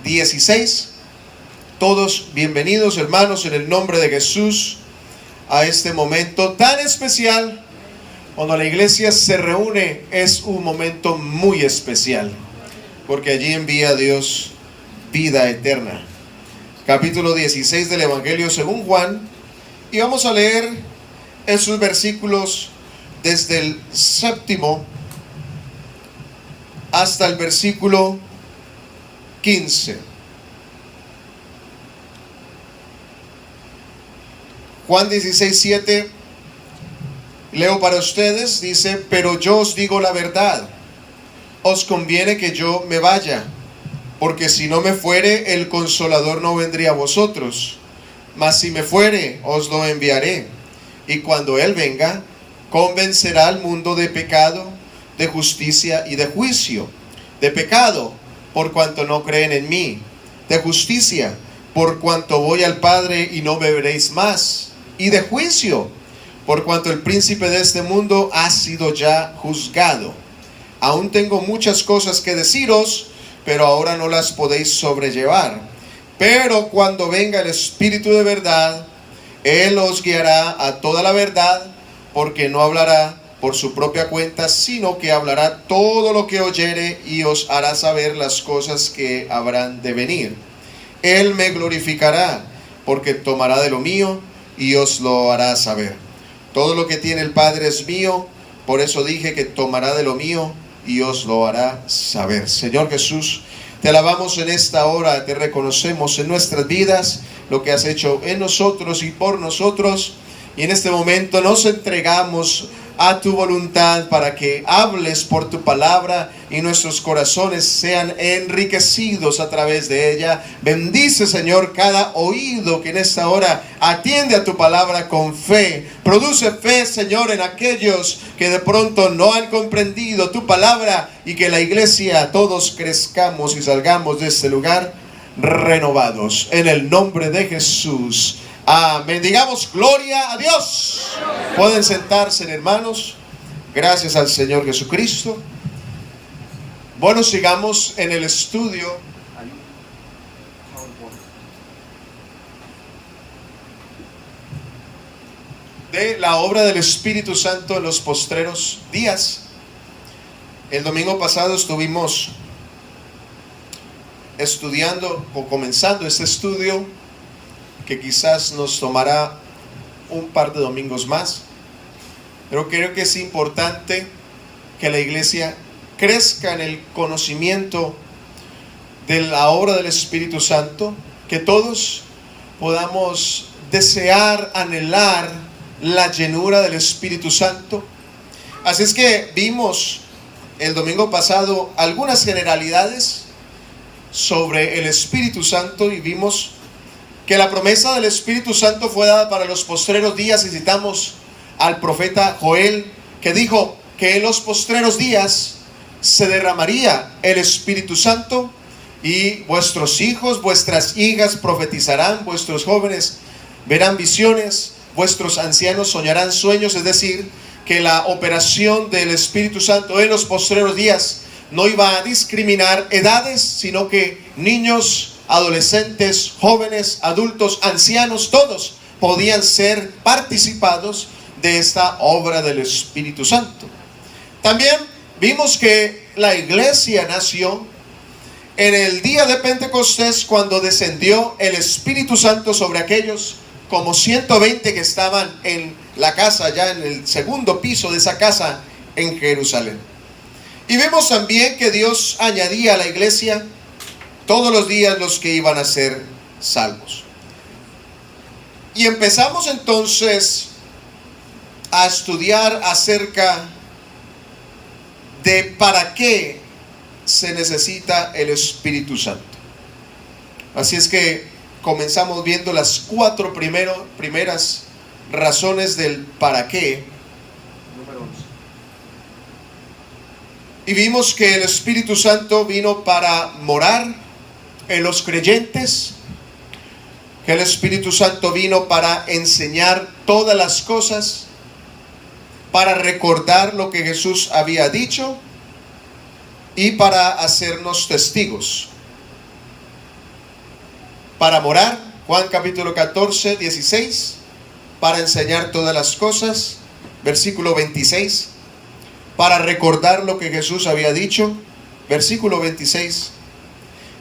16. Todos bienvenidos, hermanos, en el nombre de Jesús, a este momento tan especial. Cuando la iglesia se reúne es un momento muy especial, porque allí envía a Dios vida eterna. Capítulo 16 del Evangelio según Juan, y vamos a leer esos versículos desde el 7 hasta el versículo 15. Juan 16, 7, leo para ustedes, dice: pero yo os digo la verdad, os conviene que yo me vaya, porque si no me fuere, el Consolador no vendría a vosotros, mas si me fuere, os lo enviaré. Y cuando Él venga, convencerá al mundo de pecado, de justicia y de juicio. De pecado, por cuanto no creen en mí; de justicia, por cuanto voy al Padre y no me veréis más; y de juicio, por cuanto el príncipe de este mundo ha sido ya juzgado. Aún tengo muchas cosas que deciros, pero ahora no las podéis sobrellevar. Pero cuando venga el Espíritu de verdad, Él os guiará a toda la verdad, porque no hablará por su propia cuenta, sino que hablará todo lo que oyere, y os hará saber las cosas que habrán de venir. Él me glorificará, porque tomará de lo mío y os lo hará saber. Todo lo que tiene el Padre es mío, por eso dije que tomará de lo mío y os lo hará saber. Señor Jesús, te alabamos en esta hora, te reconocemos en nuestras vidas lo que has hecho en nosotros y por nosotros, y en este momento nos entregamos a tu voluntad para que hables por tu palabra y nuestros corazones sean enriquecidos a través de ella. Bendice, Señor, cada oído que en esta hora atiende a tu palabra con fe. Produce fe, Señor, en aquellos que de pronto no han comprendido tu palabra, y que la iglesia todos crezcamos y salgamos de este lugar renovados. En el nombre de Jesús. Amén. Digamos gloria a Dios. Pueden sentarse, hermanos. Gracias al Señor Jesucristo. Bueno, sigamos en el estudio de la obra del Espíritu Santo en los postreros días. El domingo pasado estuvimos estudiando o comenzando este estudio, que quizás nos tomará un par de domingos más, pero creo que es importante que la iglesia crezca en el conocimiento de la obra del Espíritu Santo, que todos podamos desear, anhelar la llenura del Espíritu Santo. Así es que vimos el domingo pasado algunas generalidades sobre el Espíritu Santo, y vimos que la promesa del Espíritu Santo fue dada para los postreros días. Y citamos al profeta Joel, que dijo que en los postreros días se derramaría el Espíritu Santo, y vuestros hijos, vuestras hijas profetizarán, vuestros jóvenes verán visiones, vuestros ancianos soñarán sueños. Es decir, que la operación del Espíritu Santo en los postreros días no iba a discriminar edades, sino que niños, adolescentes, jóvenes, adultos, ancianos, todos podían ser participados de esta obra del Espíritu Santo. También vimos que la iglesia nació en el día de Pentecostés, cuando descendió el Espíritu Santo sobre aquellos como 120 que estaban en la casa, ya en el segundo piso de esa casa en Jerusalén. Y vemos también que Dios añadía a la iglesia todos los días los que iban a ser salvos. Y empezamos entonces a estudiar acerca de para qué se necesita el Espíritu Santo. Así es que comenzamos viendo las 4 primeras razones del para qué. Número 11. Y vimos que el Espíritu Santo vino para morar en los creyentes, que el Espíritu Santo vino para enseñar todas las cosas, para recordar lo que Jesús había dicho y para hacernos testigos. para morar, Juan capítulo 14, 16, para enseñar todas las cosas, versículo 26, para recordar lo que Jesús había dicho, versículo 26,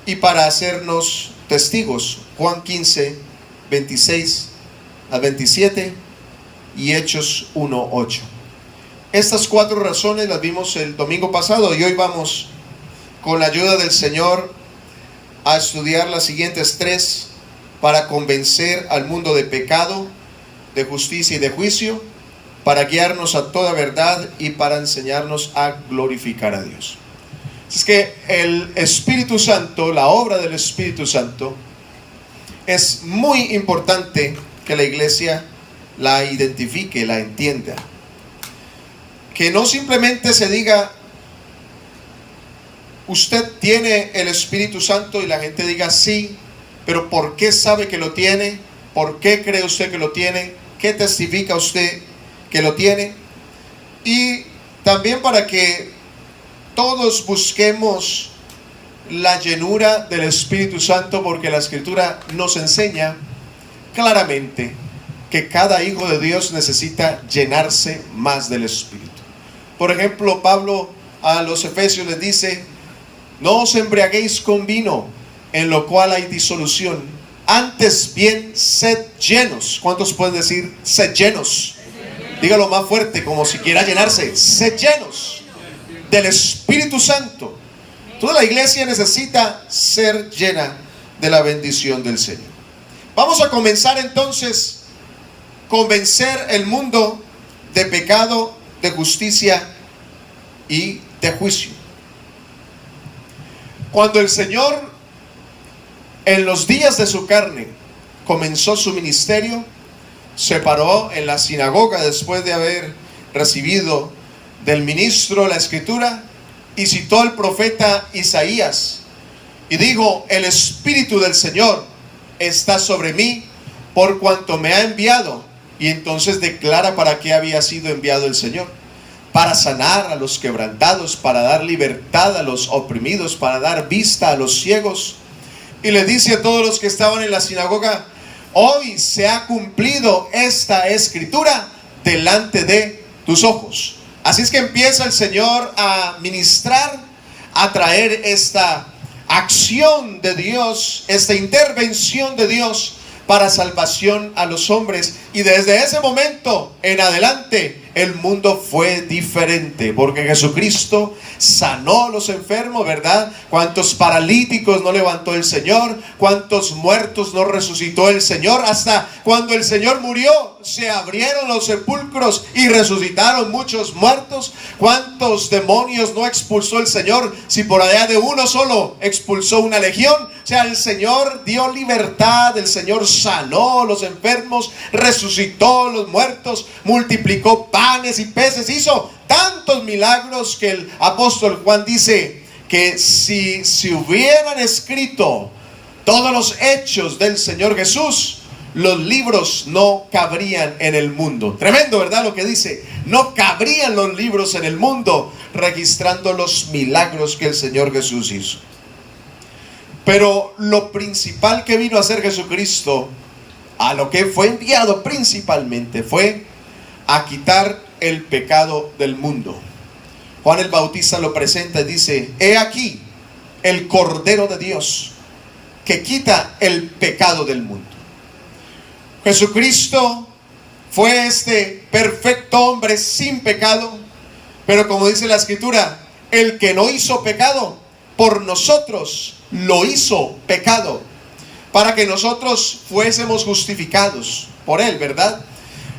y para hacernos testigos, Juan 15, 26 al 27 y Hechos 1, 8. Estas 4 razones las vimos el domingo pasado y hoy vamos, con la ayuda del Señor, a estudiar las siguientes 3 para convencer al mundo de pecado, de justicia y de juicio, para guiarnos a toda verdad y para enseñarnos a glorificar a Dios. Es que el Espíritu Santo, la obra del Espíritu Santo, es muy importante que la iglesia la identifique, la entienda. Que no simplemente se diga, usted tiene el Espíritu Santo, y la gente diga sí, pero ¿por qué sabe que lo tiene? ¿Por qué cree usted que lo tiene? ¿Qué testifica usted que lo tiene? Y también para que todos busquemos la llenura del Espíritu Santo, porque la Escritura nos enseña claramente que cada hijo de Dios necesita llenarse más del Espíritu. Por ejemplo, Pablo a los Efesios les dice: no os embriaguéis con vino, en lo cual hay disolución, antes bien sed llenos. ¿Cuántos pueden decir sed llenos? Dígalo más fuerte, como si quiera llenarse. Sed llenos del Espíritu Santo. Toda la iglesia necesita ser llena de la bendición del Señor. Vamos a comenzar entonces convencer el mundo de pecado, de justicia y de juicio. Cuando el Señor, en los días de su carne, comenzó su ministerio, se paró en la sinagoga después de haber recibido del ministro la escritura y citó al profeta Isaías y dijo: el Espíritu del Señor está sobre mí, por cuanto me ha enviado. Y entonces declara para qué había sido enviado el Señor: para sanar a los quebrantados, para dar libertad a los oprimidos, para dar vista a los ciegos. Y le dice a todos los que estaban en la sinagoga: hoy se ha cumplido esta escritura delante de tus ojos. Así es que empieza el Señor a ministrar, a traer esta acción de Dios, esta intervención de Dios para salvación a los hombres. Y desde ese momento en adelante el mundo fue diferente, porque Jesucristo sanó a los enfermos, ¿verdad? ¿Cuántos paralíticos no levantó el Señor? ¿Cuántos muertos no resucitó el Señor? Hasta cuando el Señor murió, se abrieron los sepulcros y resucitaron muchos muertos. ¿Cuántos demonios no expulsó el Señor? Si por allá de uno solo expulsó una legión. O sea, el Señor dio libertad, el Señor sanó a los enfermos, resucitó a los muertos, multiplicó panes y peces, hizo tantos milagros que el apóstol Juan dice que si se hubieran escrito todos los hechos del Señor Jesús, los libros no cabrían en el mundo. Tremendo, ¿verdad? Lo que dice: no cabrían los libros en el mundo, registrando los milagros que el Señor Jesús hizo. Pero lo principal que vino a hacer Jesucristo, a lo que fue enviado principalmente, fue a quitar el pecado del mundo. Juan el Bautista lo presenta y dice: he aquí el Cordero de Dios que quita el pecado del mundo. Jesucristo fue este perfecto hombre sin pecado, pero como dice la Escritura, el que no hizo pecado, por nosotros lo hizo pecado, para que nosotros fuésemos justificados por él, ¿verdad?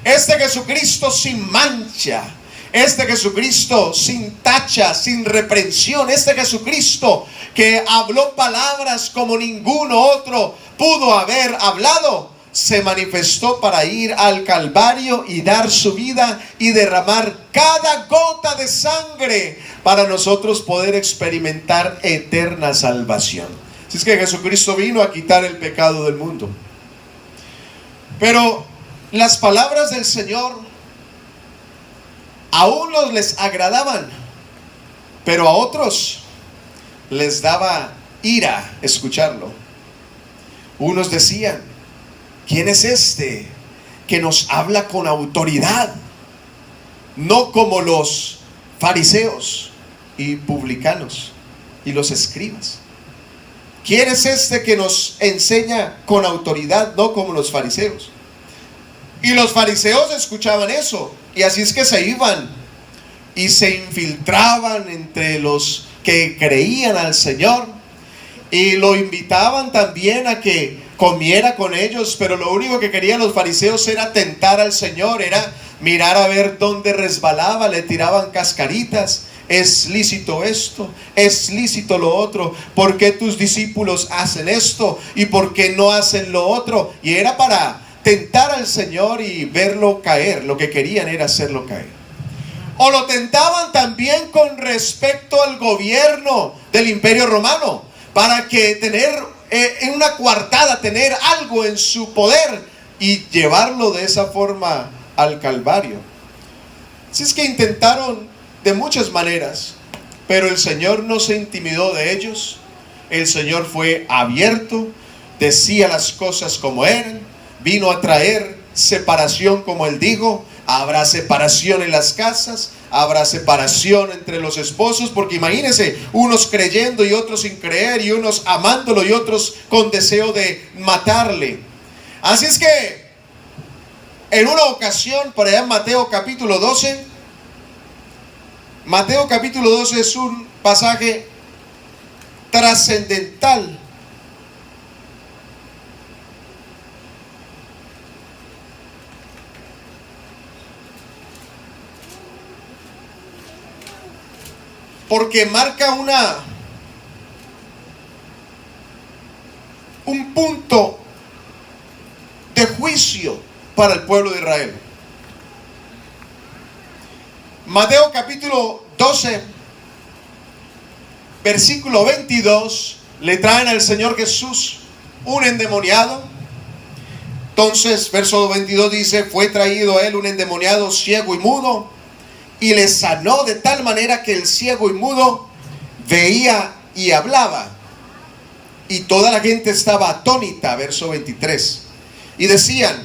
Este Jesucristo sin mancha, este Jesucristo sin tacha, sin reprensión, este Jesucristo que habló palabras como ninguno otro pudo haber hablado, se manifestó para ir al Calvario y dar su vida y derramar cada gota de sangre para nosotros poder experimentar eterna salvación. Así es que Jesucristo vino a quitar el pecado del mundo. Pero las palabras del Señor a unos les agradaban, pero a otros les daba ira escucharlo. Unos decían: ¿quién es este que nos habla con autoridad? No como los fariseos y publicanos y los escribas. ¿Quién es este que nos enseña con autoridad? No como los fariseos. Y los fariseos escuchaban eso, y así es que se iban y se infiltraban entre los que creían al Señor, y lo invitaban también a que comiera con ellos. Pero lo único que querían los fariseos era tentar al Señor, era mirar a ver dónde resbalaba. Le tiraban cascaritas: es lícito esto, es lícito lo otro, ¿por qué tus discípulos hacen esto y por qué no hacen lo otro? Y era para tentar al Señor y verlo caer. Lo que querían era hacerlo caer. O lo tentaban también con respecto al gobierno del Imperio Romano, para que tener en una coartada, tener algo en su poder y llevarlo de esa forma al Calvario. Así es que intentaron de muchas maneras, pero el Señor no se intimidó de ellos. El Señor fue abierto, decía las cosas como eran, vino a traer separación, como Él dijo: habrá separación en las casas, habrá separación entre los esposos, porque imagínense, unos creyendo y otros sin creer, y unos amándolo y otros con deseo de matarle. Así es que en una ocasión, por allá en Mateo capítulo 12, Mateo capítulo 12 es un pasaje trascendental. Porque marca un punto de juicio para el pueblo de Israel. Mateo capítulo 12, versículo 22, le traen al Señor Jesús un endemoniado. Entonces, verso 22 dice: fue traído a él un endemoniado ciego y mudo, y le sanó de tal manera que el ciego y mudo veía y hablaba. Y toda la gente estaba atónita, verso 23. Y decían: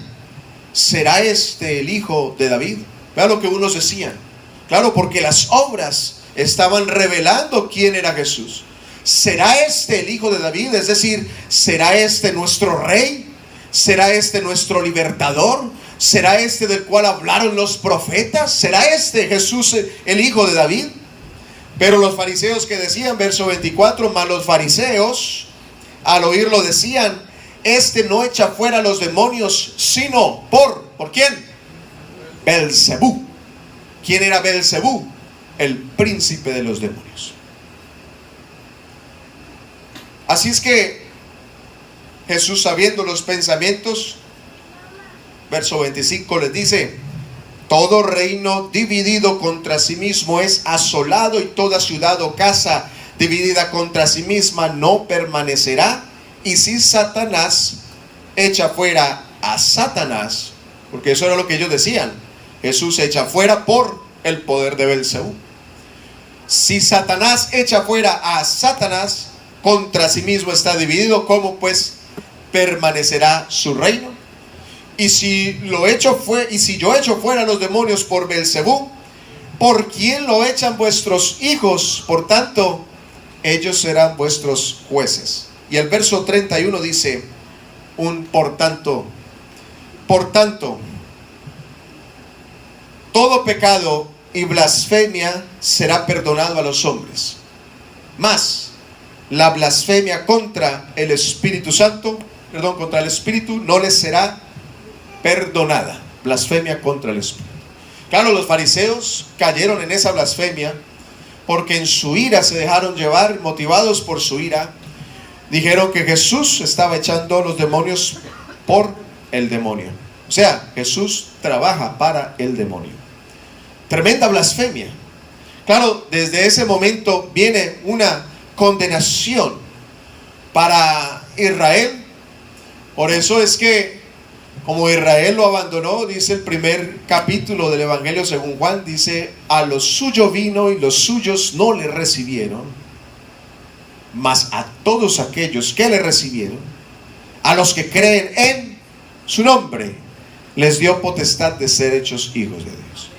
¿será este el hijo de David? Vean lo que unos decían. Claro, porque las obras estaban revelando quién era Jesús. ¿Será este el hijo de David? Es decir, ¿será este nuestro rey? ¿Será este nuestro libertador? ¿Será este del cual hablaron los profetas? ¿Será este Jesús el hijo de David? Pero los fariseos, que decían, verso 24, mas los fariseos al oírlo decían: este no echa fuera a los demonios, sino ¿por quién? Belzebú. ¿Quién era Belzebú? El príncipe de los demonios. Así es que Jesús, sabiendo los pensamientos, verso 25 les dice: todo reino dividido contra sí mismo es asolado, y toda ciudad o casa dividida contra sí misma no permanecerá. Y si Satanás echa fuera a Satanás, porque eso era lo que ellos decían, Jesús echa fuera por el poder de Belzebú. Si Satanás echa fuera a Satanás, contra sí mismo está dividido, ¿cómo pues permanecerá su reino? Y si yo echo fuera a los demonios por Belzebú, ¿por quién lo echan vuestros hijos? Por tanto, ellos serán vuestros jueces. Y el verso 31 dice por tanto, todo pecado y blasfemia será perdonado a los hombres, mas la blasfemia contra el Espíritu Santo, contra el Espíritu, no les será perdonada. Blasfemia contra el Espíritu. Claro, los fariseos cayeron en esa blasfemia porque en su ira se dejaron llevar, motivados por su ira. Dijeron que Jesús estaba echando los demonios por el demonio. O sea, Jesús trabaja para el demonio. Tremenda blasfemia. Claro, desde ese momento viene una condenación para Israel. Por eso es que, como Israel lo abandonó, dice el primer capítulo del Evangelio según Juan, dice: a los suyos vino y los suyos no le recibieron, mas a todos aquellos que le recibieron, a los que creen en su nombre, les dio potestad de ser hechos hijos de Dios.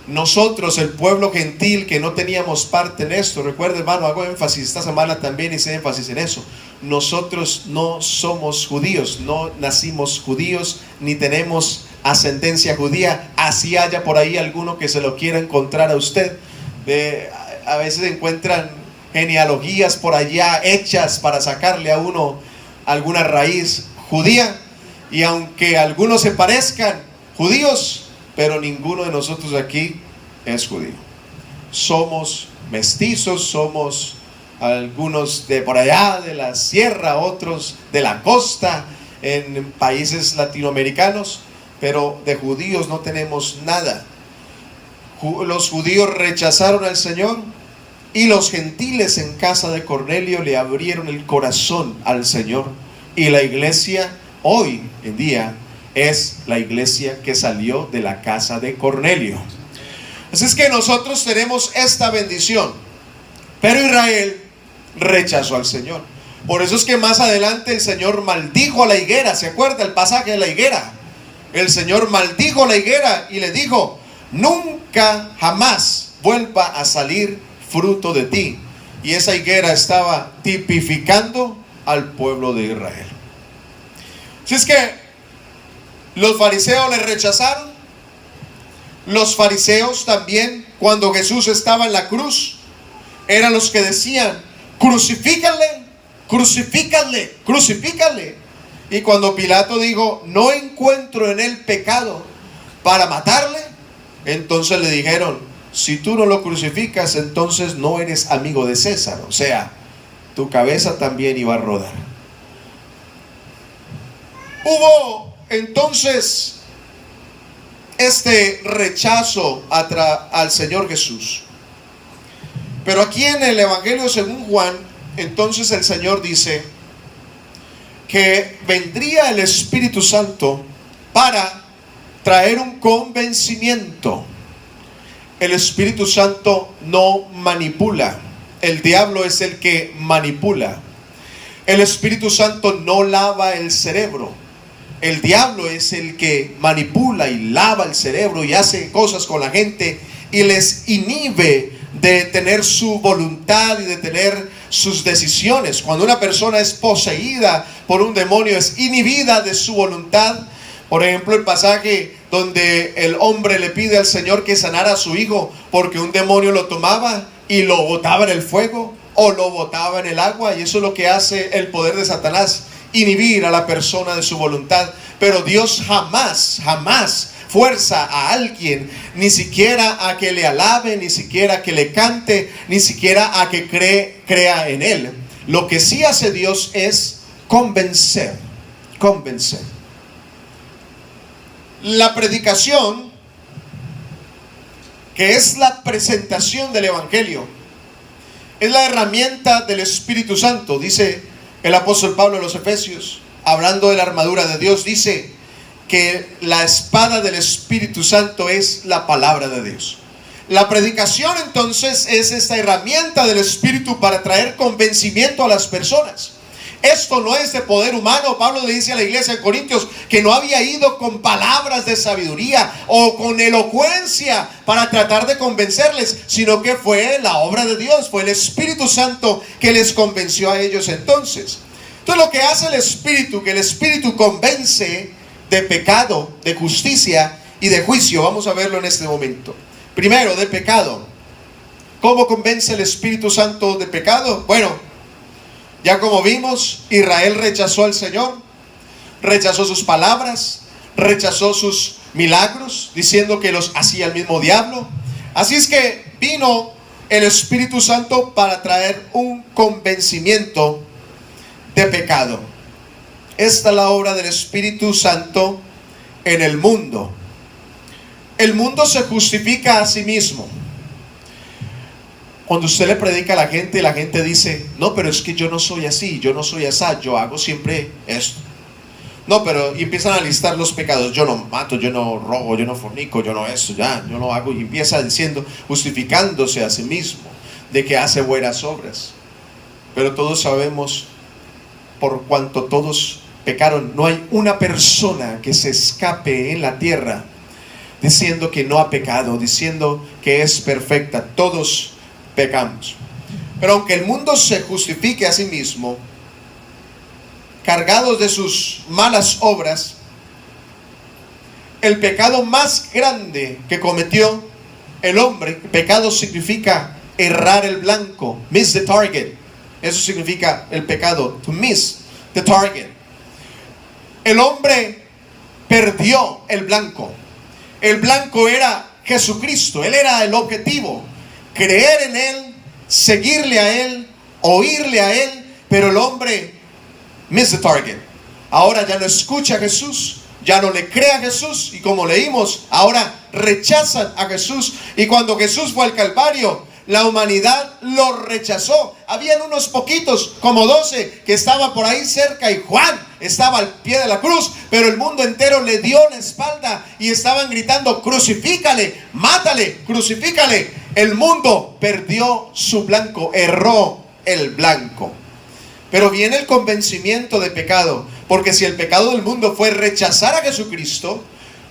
Nosotros, el pueblo gentil que no teníamos parte en esto, recuerda, hermano, hago énfasis esta semana también, hice énfasis en eso. Nosotros no somos judíos, no nacimos judíos, ni tenemos ascendencia judía. Así haya por ahí alguno que se lo quiera encontrar a usted. A veces encuentran genealogías por allá hechas para sacarle a uno alguna raíz judía. Y aunque algunos se parezcan judíos, pero ninguno de nosotros aquí es judío. Somos mestizos, somos algunos de por allá de la sierra, otros de la costa, en países latinoamericanos, pero de judíos no tenemos nada. Los judíos rechazaron al Señor y los gentiles en casa de Cornelio le abrieron el corazón al Señor. Y la iglesia hoy en día es la iglesia que salió de la casa de Cornelio. Así es que nosotros tenemos esta bendición. Pero Israel rechazó al Señor. Por eso es que más adelante el Señor maldijo a la higuera. ¿Se acuerda el pasaje de la higuera? El Señor maldijo a la higuera y le dijo: nunca jamás vuelva a salir fruto de ti. Y esa higuera estaba tipificando al pueblo de Israel. Así es que los fariseos le rechazaron. Los fariseos también, cuando Jesús estaba en la cruz, eran los que decían: crucifícale, crucifícale, crucifícale. Y cuando Pilato dijo: no encuentro en él pecado para matarle, entonces le dijeron: si tú no lo crucificas, entonces no eres amigo de César. O sea, tu cabeza también iba a rodar. Hubo entonces este rechazo al Señor Jesús. Pero aquí en el Evangelio según Juan, entonces el Señor dice que vendría el Espíritu Santo para traer un convencimiento. El Espíritu Santo no manipula. El diablo es el que manipula. El Espíritu Santo no lava el cerebro. El diablo es el que manipula y lava el cerebro y hace cosas con la gente y les inhibe de tener su voluntad y de tener sus decisiones. Cuando una persona es poseída por un demonio, es inhibida de su voluntad. Por ejemplo, el pasaje donde el hombre le pide al Señor que sanara a su hijo porque un demonio lo tomaba y lo botaba en el fuego o lo botaba en el agua. Y eso es lo que hace el poder de Satanás: inhibir a la persona de su voluntad. Pero Dios jamás fuerza a alguien, ni siquiera a que le alabe, ni siquiera a que le cante, ni siquiera a que crea en él. Lo que sí hace Dios es convencer. La predicación, que es la presentación del Evangelio, es la herramienta del Espíritu Santo. Dice el apóstol Pablo en los Efesios, hablando de la armadura de Dios, dice que la espada del Espíritu Santo es la palabra de Dios. La predicación entonces es esta herramienta del Espíritu para traer convencimiento a las personas. Esto no es de poder humano. Pablo le dice a la iglesia de Corintios que no había ido con palabras de sabiduría o con elocuencia para tratar de convencerles, sino que fue la obra de Dios, fue el Espíritu Santo que les convenció a ellos entonces. Entonces lo que hace el Espíritu, que el Espíritu convence de pecado, de justicia y de juicio. Vamos a verlo en este momento. Primero, de pecado. ¿Cómo convence el Espíritu Santo de pecado? Bueno, ya como vimos, Israel rechazó al Señor, rechazó sus palabras, rechazó sus milagros, diciendo que los hacía el mismo diablo. Así es que vino el Espíritu Santo para traer un convencimiento de pecado. Esta es la obra del Espíritu Santo en el mundo. El mundo se justifica a sí mismo. Cuando usted le predica a la gente dice: no, pero es que yo no soy así, yo no soy así, yo hago siempre esto. No, pero y empiezan a listar los pecados: yo no mato, yo no robo, yo no fornico, yo no esto, ya, yo no hago. Y empieza diciendo, justificándose a sí mismo de que hace buenas obras. Pero todos sabemos, por cuanto todos pecaron. No hay una persona que se escape en la tierra diciendo que no ha pecado, diciendo que es perfecta. Todos pecamos. Pero aunque el mundo se justifique a sí mismo, cargados de sus malas obras, el pecado más grande que cometió el hombre, pecado significa errar el blanco, miss the target. Eso significa el pecado, to miss the target. El hombre perdió el blanco. El blanco era Jesucristo, Él era el objetivo. Creer en Él, seguirle a Él, oírle a Él, pero el hombre miss the target. Ahora ya no escucha a Jesús, ya no le cree a Jesús, y como leímos, ahora rechazan a Jesús. Y cuando Jesús fue al Calvario, la humanidad lo rechazó. Habían unos poquitos, como 12, que estaban por ahí cerca, y Juan estaba al pie de la cruz, pero el mundo entero le dio la espalda y estaban gritando: crucifícale, mátale, crucifícale. El mundo perdió su blanco, erró el blanco. Pero viene el convencimiento de pecado, porque si el pecado del mundo fue rechazar a Jesucristo,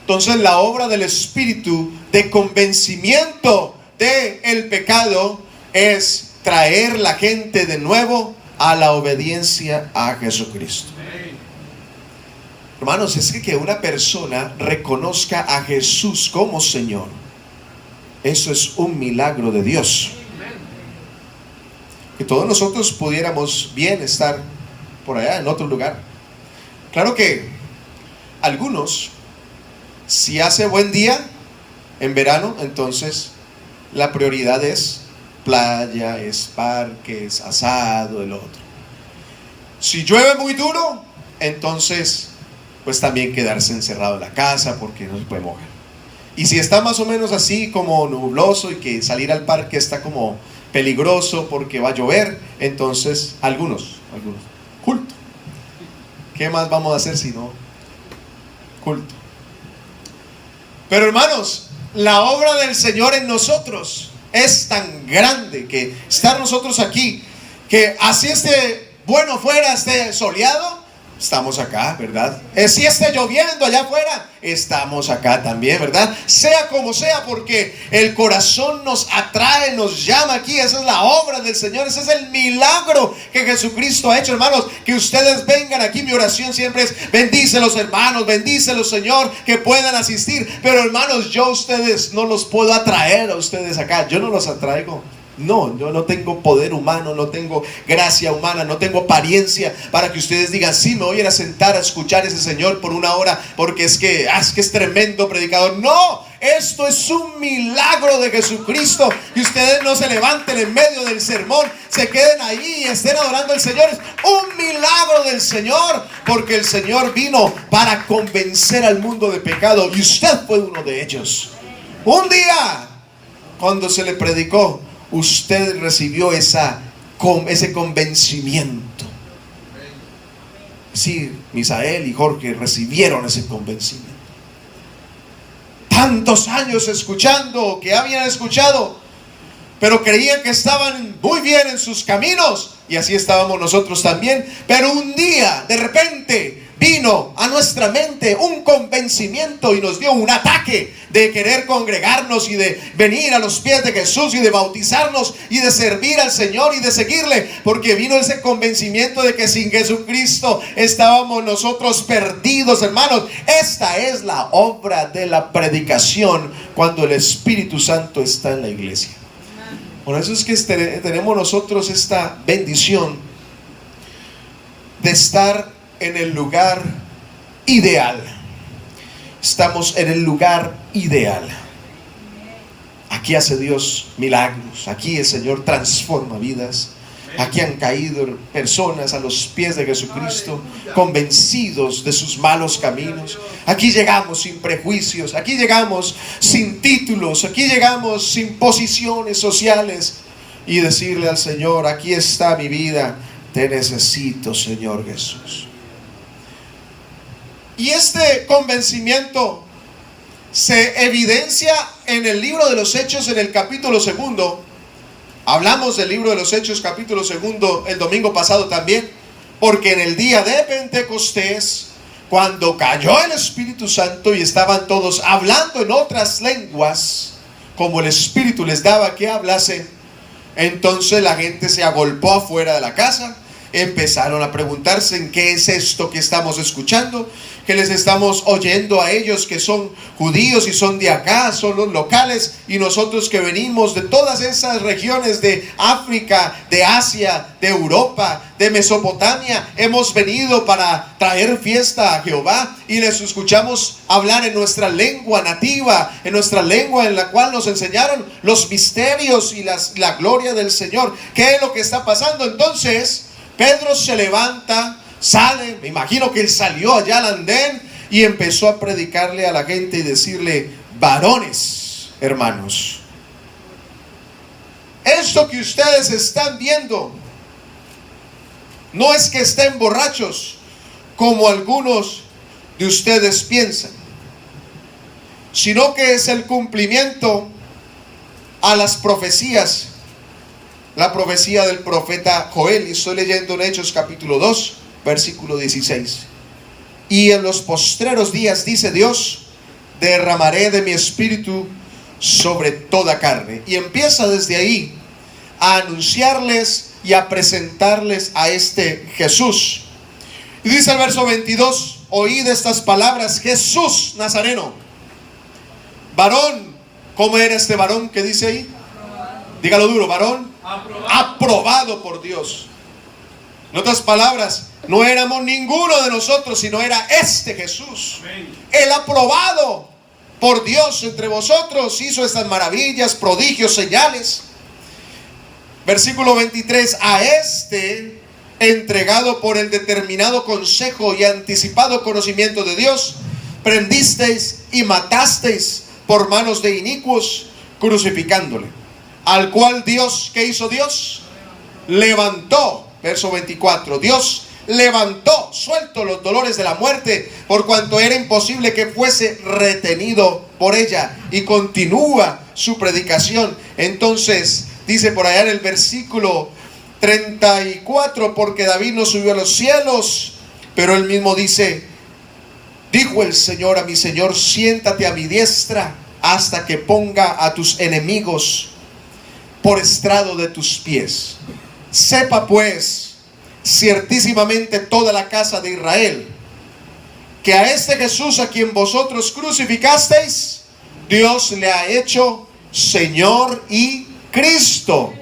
entonces la obra del Espíritu de convencimiento del pecado es traer la gente de nuevo a la obediencia a Jesucristo. Hermanos, es que una persona reconozca a Jesús como Señor, eso es un milagro de Dios. Que todos nosotros pudiéramos bien estar por allá en otro lugar. Claro que algunos, si hace buen día en verano, entonces la prioridad es playa, es parque, es asado, el otro. Si llueve muy duro, entonces pues también quedarse encerrado en la casa porque no se puede mojar. Y si está más o menos así como nubloso y que salir al parque está como peligroso porque va a llover, entonces algunos, culto. ¿Qué más vamos a hacer si no culto? Pero hermanos, la obra del Señor en nosotros es tan grande que estar nosotros aquí, que así esté bueno fuera, esté soleado, estamos acá, ¿verdad? Si esté lloviendo allá afuera, estamos acá también, ¿verdad? Sea como sea, porque el corazón nos atrae, nos llama aquí. Esa es la obra del Señor, ese es el milagro que Jesucristo ha hecho, hermanos. Que ustedes vengan aquí, mi oración siempre es: bendícelos, hermanos, bendícelos, Señor, que puedan asistir. Pero hermanos, yo a ustedes no los puedo atraer a ustedes acá, yo no los atraigo. No, yo no tengo poder humano, no tengo gracia humana, no tengo apariencia para que ustedes digan: sí, me voy a ir a sentar a escuchar a ese señor por una hora porque es que es tremendo predicador. No, esto es un milagro de Jesucristo. Y ustedes no se levanten en medio del sermón, se queden ahí y estén adorando al Señor. Es un milagro del Señor, porque el Señor vino para convencer al mundo de pecado, y usted fue uno de ellos. Un día, cuando se le predicó, usted recibió ese convencimiento. Sí, Misael y Jorge recibieron ese convencimiento. Tantos años escuchando, que habían escuchado, pero creían que estaban muy bien en sus caminos, y así estábamos nosotros también. Pero un día, de repente, vino a nuestra mente un convencimiento y nos dio un ataque de querer congregarnos y de venir a los pies de Jesús y de bautizarnos y de servir al Señor y de seguirle, porque vino ese convencimiento de que sin Jesucristo estábamos nosotros perdidos, hermanos. Esta es la obra de la predicación cuando el Espíritu Santo está en la iglesia. Por eso es que tenemos nosotros esta bendición de estar en el lugar ideal. Estamos en el lugar ideal. Aquí hace Dios milagros. Aquí el Señor transforma vidas. Aquí han caído personas a los pies de Jesucristo, convencidos de sus malos caminos. Aquí llegamos sin prejuicios. Aquí llegamos sin títulos. Aquí llegamos sin posiciones sociales. Y decirle al Señor: aquí está mi vida. Te necesito, Señor Jesús. Y este convencimiento se evidencia en el libro de los Hechos, en el capítulo 2. Hablamos del libro de los Hechos, capítulo 2, el domingo pasado también. Porque en el día de Pentecostés, cuando cayó el Espíritu Santo y estaban todos hablando en otras lenguas, como el Espíritu les daba que hablasen, entonces la gente se agolpó afuera de la casa. Empezaron a preguntarse: ¿en qué es esto que estamos escuchando? Que les estamos oyendo a ellos que son judíos y son de acá, son los locales, y nosotros que venimos de todas esas regiones de África, de Asia, de Europa, de Mesopotamia, hemos venido para traer fiesta a Jehová, y les escuchamos hablar en nuestra lengua nativa, en nuestra lengua en la cual nos enseñaron los misterios y la gloria del Señor. ¿Qué es lo que está pasando? Entonces Pedro se levanta, sale, me imagino que él salió allá al andén y empezó a predicarle a la gente y decirle: varones, hermanos, esto que ustedes están viendo no es que estén borrachos como algunos de ustedes piensan, sino que es el cumplimiento a las profecías. La profecía del profeta Joel, y estoy leyendo en Hechos capítulo 2, versículo 16. Y en los postreros días, dice Dios, derramaré de mi espíritu sobre toda carne. Y empieza desde ahí a anunciarles y a presentarles a este Jesús. Y dice el verso 22: oíd estas palabras, Jesús Nazareno, varón. ¿Cómo era este varón que dice ahí? Dígalo duro: varón aprobado por Dios. En otras palabras, no éramos ninguno de nosotros, sino era este Jesús, el aprobado por Dios entre vosotros. Hizo estas maravillas, prodigios, señales. Versículo 23: a este, entregado por el determinado consejo y anticipado conocimiento de Dios, prendisteis y matasteis por manos de inicuos, crucificándole. Al cual Dios, ¿qué hizo Dios? Levantó. Verso 24: Dios levantó, suelto los dolores de la muerte, por cuanto era imposible que fuese retenido por ella. Y continúa su predicación. Entonces dice por allá en el versículo 34: porque David no subió a los cielos, pero él mismo dice: dijo el Señor a mi Señor, siéntate a mi diestra hasta que ponga a tus enemigos por estrado de tus pies. Sepa pues ciertísimamente toda la casa de Israel, que a este Jesús a quien vosotros crucificasteis, Dios le ha hecho Señor y Cristo.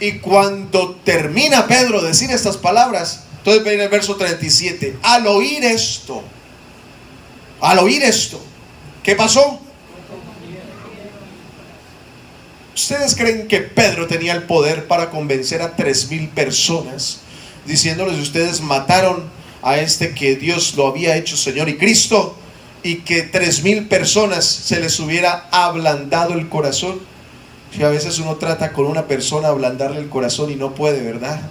Y cuando termina Pedro de decir estas palabras, entonces viene el verso 37. Al oír esto, ¿qué pasó? ¿Ustedes creen que Pedro tenía el poder para convencer a 3,000 personas, diciéndoles: ustedes mataron a este que Dios lo había hecho Señor y Cristo, y que 3,000 personas se les hubiera ablandado el corazón? Si a veces uno trata con una persona ablandarle el corazón y no puede, ¿verdad?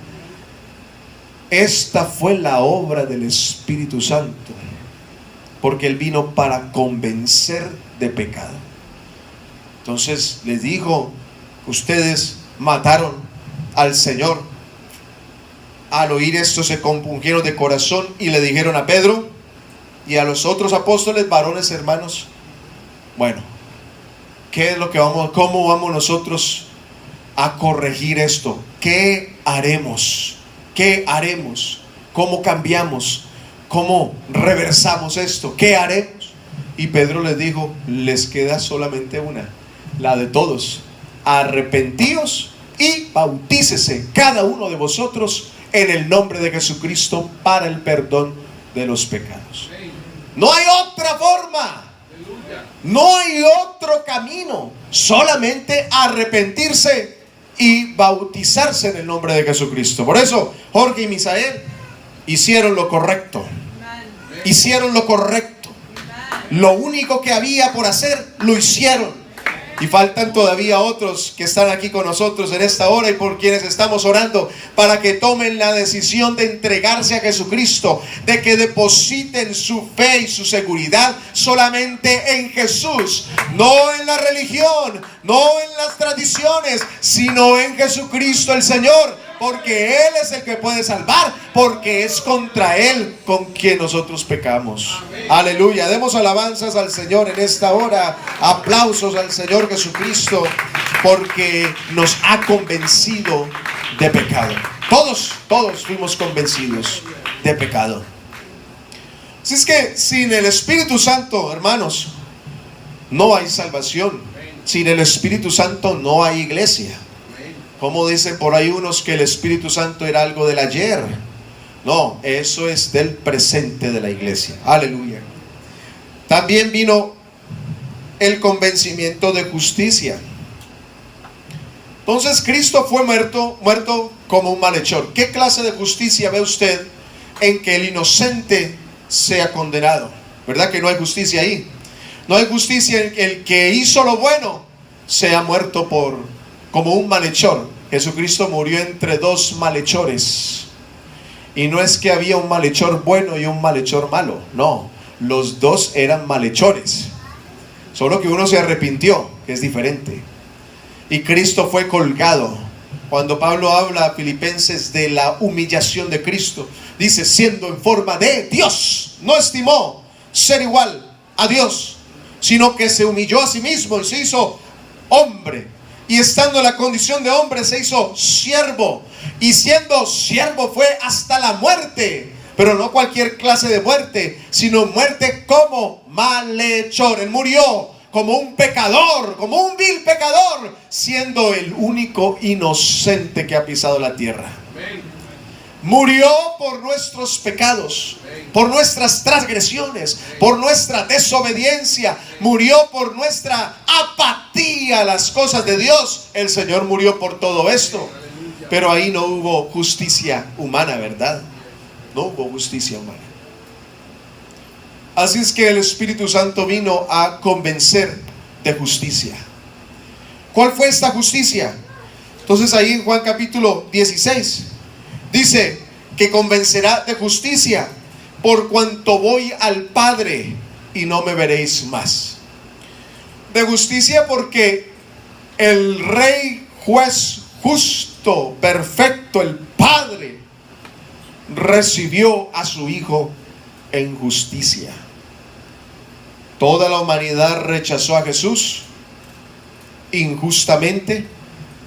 Esta fue la obra del Espíritu Santo, porque Él vino para convencer de pecado. Entonces les dijo: ustedes mataron al Señor. Al oír esto se compungieron de corazón y le dijeron a Pedro y a los otros apóstoles: varones, hermanos, bueno, ¿qué es lo que cómo vamos nosotros a corregir esto? ¿Qué haremos? ¿Qué haremos? ¿Cómo cambiamos? ¿Cómo reversamos esto? ¿Qué haremos? Y Pedro les dijo: les queda solamente una, la de todos: arrepentíos y bautícese cada uno de vosotros en el nombre de Jesucristo para el perdón de los pecados. No hay otra forma, no hay otro camino, solamente arrepentirse y bautizarse en el nombre de Jesucristo. Por eso Jorge y Misael hicieron lo correcto. Hicieron lo correcto. Lo único que había por hacer, lo hicieron. Y faltan todavía otros que están aquí con nosotros en esta hora y por quienes estamos orando, para que tomen la decisión de entregarse a Jesucristo, de que depositen su fe y su seguridad solamente en Jesús, no en la religión, no en las tradiciones, sino en Jesucristo el Señor, porque Él es el que puede salvar, porque es contra Él con quien nosotros pecamos. Aleluya. Demos alabanzas al Señor en esta hora, aplausos al Señor Jesucristo, porque nos ha convencido de pecado. Todos fuimos convencidos de pecado. Así es que sin el Espíritu Santo, hermanos, no hay salvación. Sin el Espíritu Santo no hay iglesia. Como dicen por ahí unos que el Espíritu Santo era algo del ayer. No, eso es del presente de la iglesia. Aleluya. También vino el convencimiento de justicia. Entonces Cristo fue muerto como un malhechor. ¿Qué clase de justicia ve usted en que el inocente sea condenado? ¿Verdad que no hay justicia ahí? No hay justicia en que el que hizo lo bueno sea muerto como un malhechor. Jesucristo murió entre dos malhechores. Y no es que había un malhechor bueno y un malhechor malo. No, los dos eran malhechores. Solo que uno se arrepintió, que es diferente. Y Cristo fue colgado. Cuando Pablo habla a Filipenses de la humillación de Cristo, dice, siendo en forma de Dios, no estimó ser igual a Dios, sino que se humilló a sí mismo y se hizo hombre. Y estando en la condición de hombre se hizo siervo. Y siendo siervo fue hasta la muerte. Pero no cualquier clase de muerte, sino muerte como malhechor. Él murió como un pecador, como un vil pecador, siendo el único inocente que ha pisado la tierra. Murió por nuestros pecados, por nuestras transgresiones, por nuestra desobediencia. Murió por nuestra apatía a las cosas de Dios. El Señor murió por todo esto. Pero ahí no hubo justicia humana, ¿verdad? No hubo justicia humana. Así es que el Espíritu Santo vino a convencer de justicia. ¿Cuál fue esta justicia? Entonces ahí en Juan capítulo 16 dice que convencerá de justicia por cuanto voy al Padre y no me veréis más. De justicia porque el Rey, juez justo, perfecto, el Padre, recibió a su Hijo en justicia. Toda la humanidad rechazó a Jesús injustamente,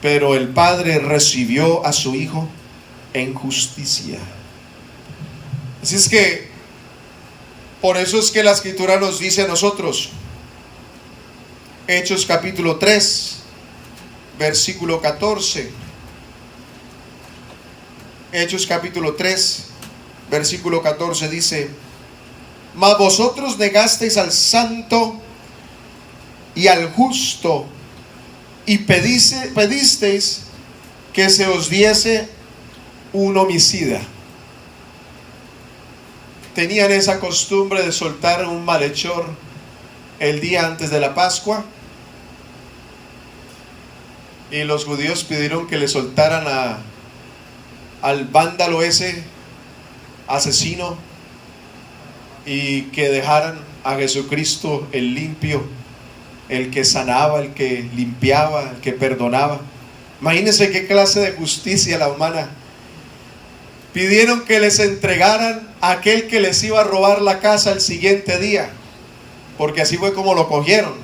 pero el Padre recibió a su Hijo en justicia. Así es que por eso es que la Escritura nos dice a nosotros, Hechos capítulo 3 versículo 14, Hechos capítulo 3 versículo 14 dice, mas vosotros negasteis al santo y al justo y pedisteis que se os diese un homicida. Tenían esa costumbre de soltar un malhechor el día antes de la Pascua. Y los judíos pidieron que le soltaran al vándalo ese, asesino, y que dejaran a Jesucristo el limpio, el que sanaba, el que limpiaba, el que perdonaba. Imagínense qué clase de justicia la humana. Pidieron que les entregaran a aquel que les iba a robar la casa el siguiente día, porque así fue como lo cogieron.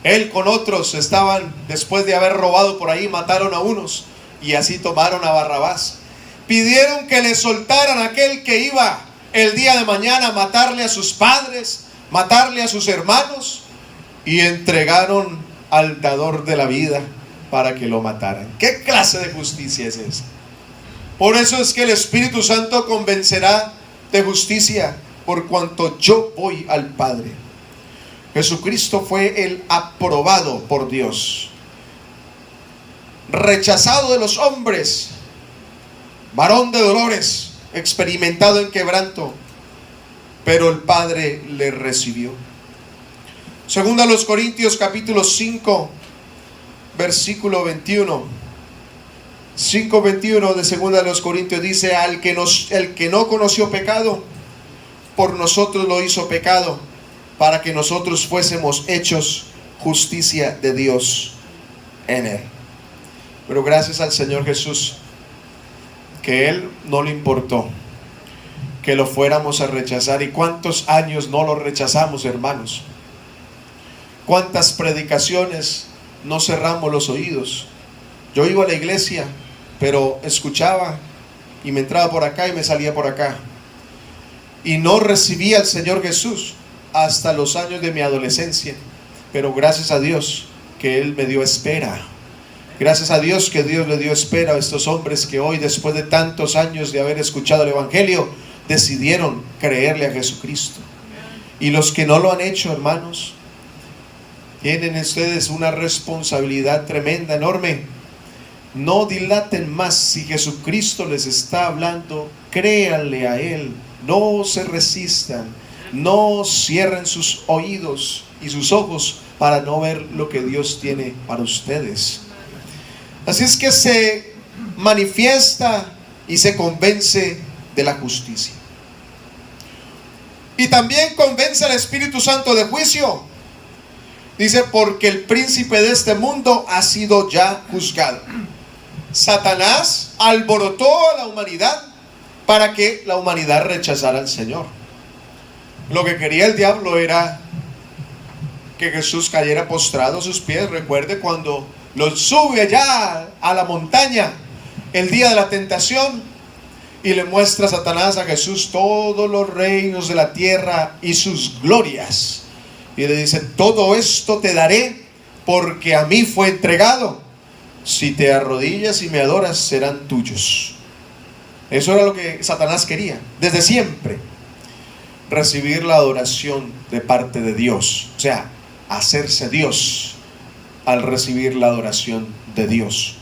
Él con otros estaban, después de haber robado por ahí, mataron a unos y así tomaron a Barrabás. Pidieron que le soltaran a aquel que iba el día de mañana a matarle a sus padres, matarle a sus hermanos, y entregaron al dador de la vida para que lo mataran. ¿Qué clase de justicia es esa? Por eso es que el Espíritu Santo convencerá de justicia por cuanto yo voy al Padre. Jesucristo fue el aprobado por Dios, rechazado de los hombres, varón de dolores, experimentado en quebranto, pero el Padre le recibió. Segunda a los Corintios capítulo 5 versículo 21. 5:21 de segunda de los Corintios dice, el que no conoció pecado, por nosotros lo hizo pecado, para que nosotros fuésemos hechos justicia de Dios en él. Pero gracias al Señor Jesús, que Él no le importó que lo fuéramos a rechazar. ¿Y cuántos años no lo rechazamos, hermanos? ¿Cuántas predicaciones no cerramos los oídos? Yo iba a la iglesia, pero escuchaba y me entraba por acá y me salía por acá. Y no recibía al Señor Jesús hasta los años de mi adolescencia. Pero gracias a Dios que Él me dio espera. Gracias a Dios que Dios le dio espera a estos hombres que hoy, después de tantos años de haber escuchado el Evangelio, decidieron creerle a Jesucristo. Y los que no lo han hecho, hermanos, tienen ustedes una responsabilidad tremenda, enorme. No dilaten más. Si Jesucristo les está hablando, créanle a Él. No se resistan. No cierren sus oídos y sus ojos para no ver lo que Dios tiene para ustedes. Así es que se manifiesta y se convence de la justicia. Y también convence al Espíritu Santo de juicio. Dice, porque el príncipe de este mundo ha sido ya juzgado. Satanás alborotó a la humanidad para que la humanidad rechazara al Señor. Lo que quería el diablo era que Jesús cayera postrado a sus pies. Recuerde cuando lo sube allá a la montaña el día de la tentación y le muestra a Satanás a Jesús todos los reinos de la tierra y sus glorias. Y le dice, todo esto te daré porque a mí fue entregado. Si te arrodillas y me adoras, serán tuyos. Eso era lo que Satanás quería, desde siempre. Recibir la adoración de parte de Dios. O sea, hacerse Dios al recibir la adoración de Dios.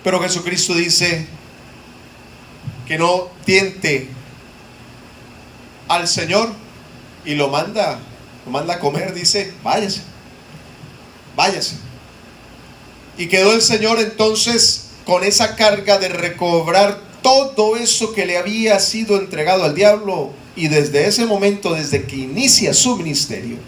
Pero Jesucristo dice que no tiente al Señor y lo manda a comer. Dice, váyase. Y quedó el Señor entonces con esa carga de recobrar todo eso que le había sido entregado al diablo. Y desde ese momento, desde que inicia su ministerio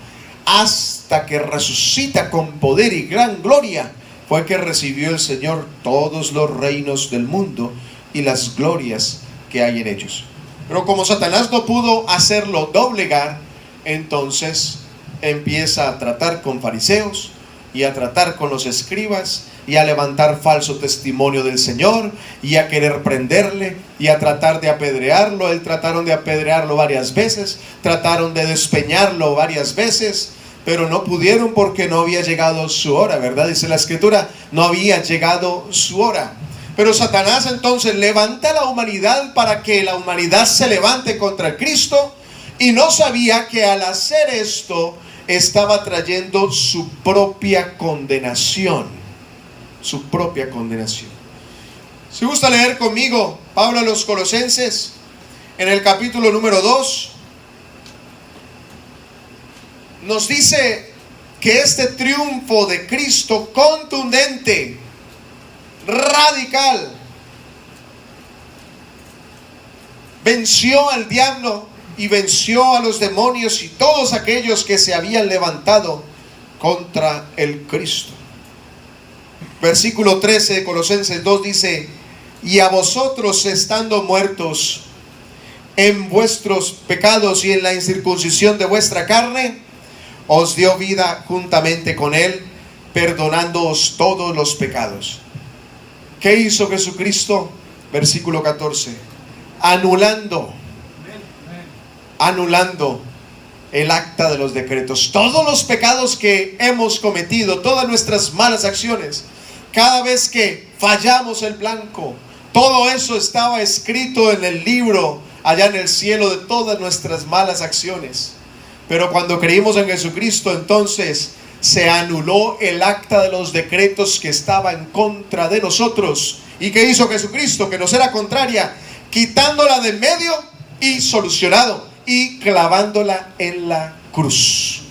hasta que resucita con poder y gran gloria, fue que recibió el Señor todos los reinos del mundo y las glorias que hay en ellos. Pero como Satanás no pudo hacerlo doblegar, entonces empieza a tratar con fariseos y a tratar con los escribas y a levantar falso testimonio del Señor y a querer prenderle y a tratar de apedrearlo. Trataron de apedrearlo varias veces, trataron de despeñarlo varias veces, pero no pudieron porque no había llegado su hora, ¿verdad? Dice la Escritura, no había llegado su hora. Pero Satanás entonces levanta a la humanidad para que la humanidad se levante contra Cristo, y no sabía que al hacer esto estaba trayendo su propia condenación. Su propia condenación. Si gusta leer conmigo, Pablo a los Colosenses, en el capítulo número 2, nos dice que este triunfo de Cristo contundente, radical, venció al diablo y venció a los demonios y todos aquellos que se habían levantado contra el Cristo. Versículo 13 de Colosenses 2 dice, y a vosotros estando muertos en vuestros pecados y en la incircuncisión de vuestra carne, os dio vida juntamente con Él, perdonándoos todos los pecados. ¿Qué hizo Jesucristo? Versículo 14. Anulando el acta de los decretos. Todos los pecados que hemos cometido, todas nuestras malas acciones, cada vez que fallamos el blanco, todo eso estaba escrito en el libro allá en el cielo de todas nuestras malas acciones. Pero cuando creímos en Jesucristo, entonces se anuló el acta de los decretos que estaba en contra de nosotros. ¿Y qué hizo Jesucristo? Que nos era contraria, quitándola de en medio y solucionado, y clavándola en la cruz.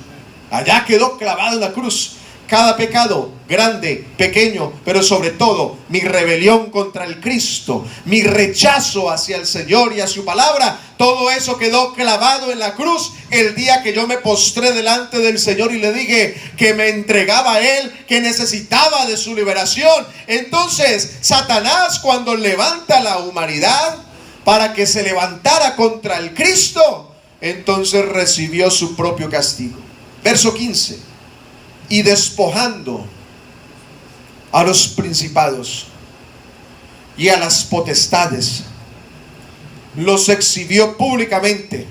Allá quedó clavada en la cruz. cada pecado, grande, pequeño, pero sobre todo mi rebelión contra el Cristo, mi rechazo hacia el Señor y a su palabra, todo eso quedó clavado en la cruz el día que yo me postré delante del Señor y le dije que me entregaba a Él, que necesitaba de su liberación. Entonces, Satanás, cuando levanta a la humanidad para que se levantara contra el Cristo, entonces recibió su propio castigo. Verso 15: y despojando a los principados y a las potestades, los exhibió públicamente,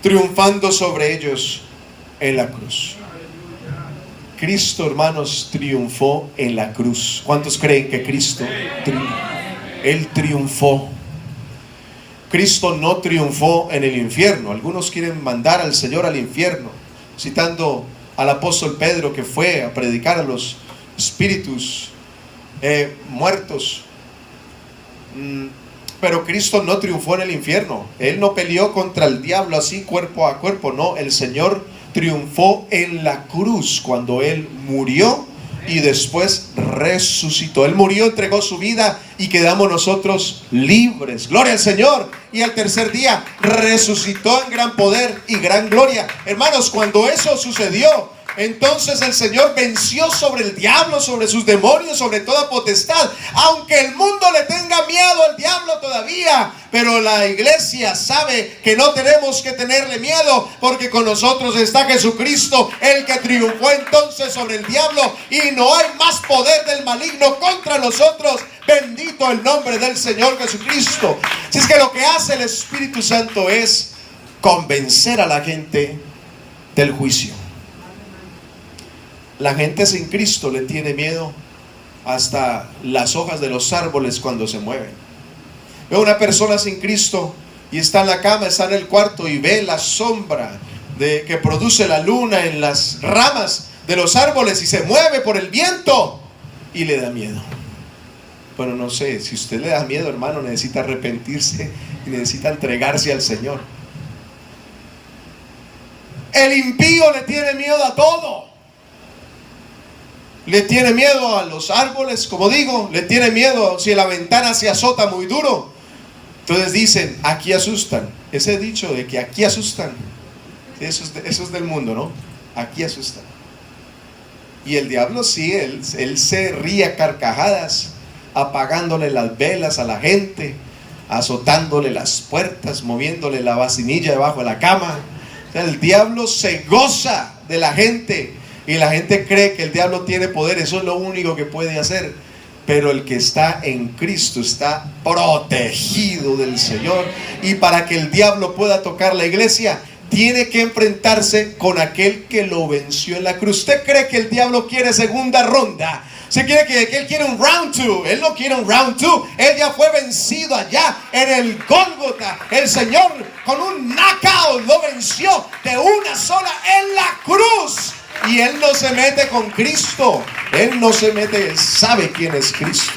triunfando sobre ellos en la cruz. Cristo, hermanos, triunfó en la cruz. ¿Cuántos creen que Cristo triunfó? Él triunfó. Cristo no triunfó en el infierno. Algunos quieren mandar al Señor al infierno, citando al apóstol Pedro, que fue a predicar a los espíritus muertos. Pero Cristo no triunfó en el infierno. Él no peleó contra el diablo así cuerpo a cuerpo. No, el Señor triunfó en la cruz cuando Él murió y después resucitó. Él murió, entregó su vida y quedamos nosotros libres. Gloria al Señor. Y al tercer día resucitó en gran poder y gran gloria. Hermanos, cuando eso sucedió, entonces el Señor venció sobre el diablo, sobre sus demonios, sobre toda potestad. Aunque el mundo le tenga miedo al diablo todavía, pero la iglesia sabe que no tenemos que tenerle miedo, porque con nosotros está Jesucristo, el que triunfó entonces sobre el diablo, y no hay más poder del maligno contra nosotros. Bendito el nombre del Señor Jesucristo. Si es que lo que hace el Espíritu Santo es convencer a la gente del juicio. La gente sin Cristo le tiene miedo hasta las hojas de los árboles cuando se mueven. Ve una persona sin Cristo y está en la cama, está en el cuarto y ve la sombra que produce la luna en las ramas de los árboles y se mueve por el viento y le da miedo. Bueno, no sé, si usted le da miedo, hermano, necesita arrepentirse y necesita entregarse al Señor. El impío le tiene miedo a todo. Le tiene miedo a los árboles, como digo, le tiene miedo si la ventana se azota muy duro. Entonces dicen, aquí asustan. Ese dicho de que aquí asustan, eso es del mundo, ¿no? Aquí asustan. Y el diablo sí, él se ríe a carcajadas, apagándole las velas a la gente, azotándole las puertas, moviéndole la vacinilla debajo de la cama. O sea, el diablo se goza de la gente. Y la gente cree que el diablo tiene poder, eso es lo único que puede hacer. Pero el que está en Cristo está protegido del Señor. Y para que el diablo pueda tocar la iglesia, tiene que enfrentarse con aquel que lo venció en la cruz. ¿Usted cree que el diablo quiere segunda ronda? ¿Se quiere que él quiere un round 2? Él no quiere un round 2. Él ya fue vencido allá en el Gólgota. El Señor con un knockout lo venció de una sola en la cruz. Y Él no se mete con Cristo. Él no se mete, Él sabe quién es Cristo.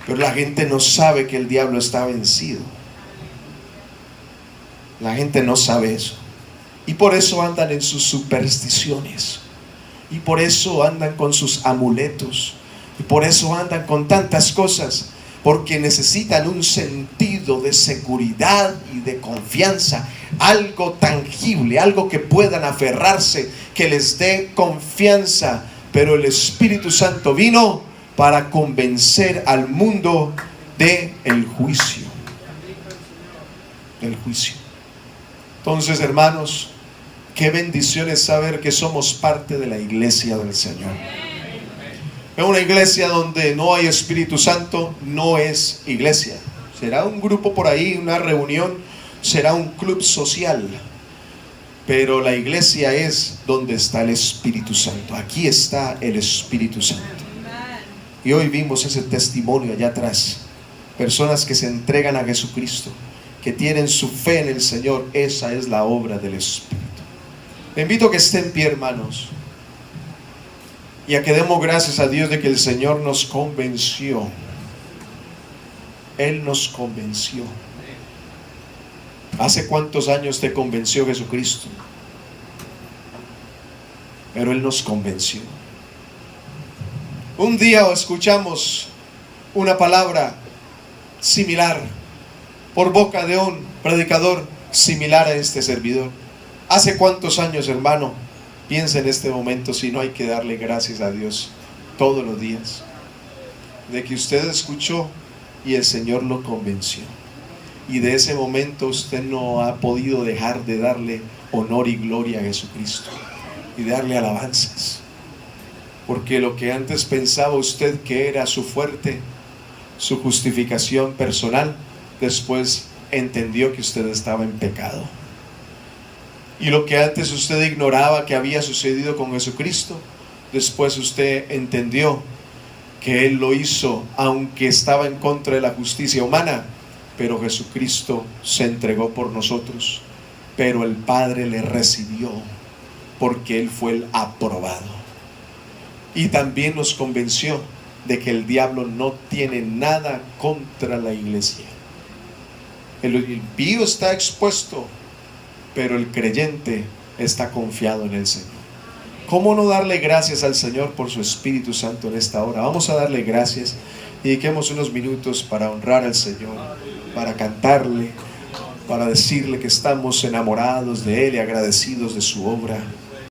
Pero la gente no sabe que el diablo está vencido. La gente no sabe eso. Y por eso andan en sus supersticiones. Y por eso andan con sus amuletos. Y por eso andan con tantas cosas. Porque necesitan un sentido de seguridad y de confianza. Algo tangible, algo que puedan aferrarse, que les dé confianza. Pero el Espíritu Santo vino para convencer al mundo del juicio. Del juicio. Entonces, hermanos, qué bendición es saber que somos parte de la iglesia del Señor. En una iglesia donde no hay Espíritu Santo, no es iglesia. Será un grupo por ahí, una reunión, será un club social. Pero la iglesia es donde está el Espíritu Santo. Aquí está el Espíritu Santo. Y hoy vimos ese testimonio allá atrás. Personas que se entregan a Jesucristo, que tienen su fe en el Señor. Esa es la obra del Espíritu. Le invito a que esté en pie, hermanos, y a que demos gracias a Dios de que el Señor nos convenció. Él nos convenció. ¿Hace cuántos años te convenció Jesucristo? pero Él nos convenció. Un día escuchamos una palabra similar por boca de un predicador similar a este servidor. ¿Hace cuántos años, hermano? Piensa en este momento si no hay que darle gracias a Dios todos los días de que usted escuchó y el Señor lo convenció. Y de ese momento usted no ha podido dejar de darle honor y gloria a Jesucristo y de darle alabanzas. Porque lo que antes pensaba usted que era su fuerte, su justificación personal, después entendió que usted estaba en pecado. Y lo que antes usted ignoraba que había sucedido con Jesucristo, después usted entendió que Él lo hizo aunque estaba en contra de la justicia humana, pero Jesucristo se entregó por nosotros, pero el Padre le recibió porque Él fue el aprobado. Y también nos convenció de que el diablo no tiene nada contra la iglesia. El impío está expuesto, pero el creyente está confiado en el Señor. ¿Cómo no darle gracias al Señor por su Espíritu Santo en esta hora? Vamos a darle gracias y dediquemos unos minutos para honrar al Señor, para cantarle, para decirle que estamos enamorados de Él y agradecidos de su obra.